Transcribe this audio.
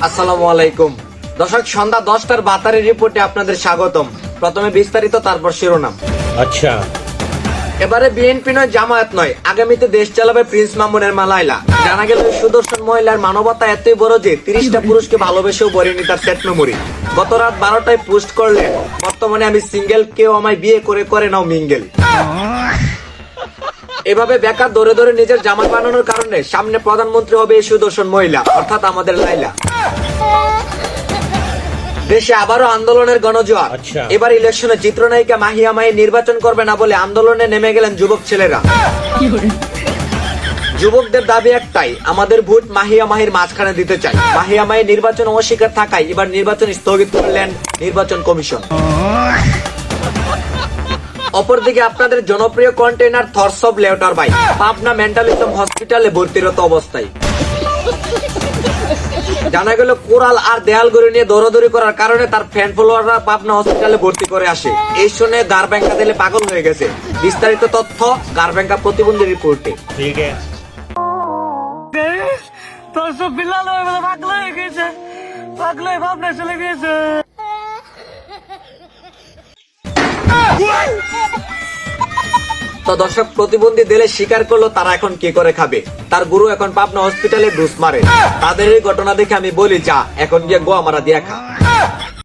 আসসালামু আলাইকুম দর্শক, সন্ধ্যা 10টার বাতারি রিপোর্টে আপনাদের স্বাগতম। প্রথমে বিস্তারিত, তারপর শিরোনাম। আচ্ছা, এবারে বিএনপি নয়, জামায়াত নয়, আগামীতে দেশ চালাবে প্রিন্স মামুনের মালাইলা। জানা গেল সুদর্শন মহিলার মানবতা এতই বড় যে 30টা পুরুষকে ভালোবেসেও বলেনি তার সেট মেমোরি। গত রাত 12টায় পোস্ট করলেন, বর্তমানে আমি সিঙ্গেল, কেউ আমায় বিয়ে করে করে নাও মিঙ্গেল। এভাবে বেকার দৌড়ে দৌড়ে নিজের জামাই বানানোর কারণে সামনে প্রধানমন্ত্রী হবে এই সুদর্শন মহিলা, অর্থাৎ আমাদের লাইলা। দেশে আবারও আন্দোলনের গণজোয়ার। আচ্ছা। এবার ইলেকশনে চিত্রনায়িকা মাহিয়া মাহি নির্বাচন করবে না বলে আন্দোলনে নেমে গেলেন যুবক ছেলেরা। যুবকদের দাবি একটাই, আমাদের ভোট মাহিয়া মাহির মাঝখানে দিতে চাই। মাহিয়া মাহি নির্বাচন অস্বীকার থাকায় এবার নির্বাচন স্থগিত করলেন নির্বাচন কমিশন। অপরদিকে আপনাদের জনপ্রিয় কন্টেইনার থরস অব লেউটার বাই পাবনা মেন্টালিজম হসপিটালে ভর্তিরত অবস্থায়। জানা গেল কোরাল আর দেয়াল গড়ি নিয়ে দৌড়াদৌড়ি করার কারণে তার ফ্যান ফলোয়াররা পাবনা হসপিটালে ভর্তি করে আসে। এই শুনে গারব্যাঙ্কা দিলে পাগল হয়ে গেছে। বিস্তারিত তথ্য গারব্যাঙ্কা প্রতিবন্ধী রিপোর্টে। ঠিক আছে। তোর সব বিলাল হয়ে গেছে, পাগল হয়ে গেছে, পাগল হয়ে ভাবনা চলে গেছে। তো দর্শক, প্রতিবন্ধী দিলে স্বীকার করলো তারা এখন কি করে খাবে। তার গুরু এখন পাবনা হসপিটালে ডুস মারে। তাদের এই ঘটনা দেখে আমি বলি, যা এখন গিয়ে গোয়া মারা দিয়া খা।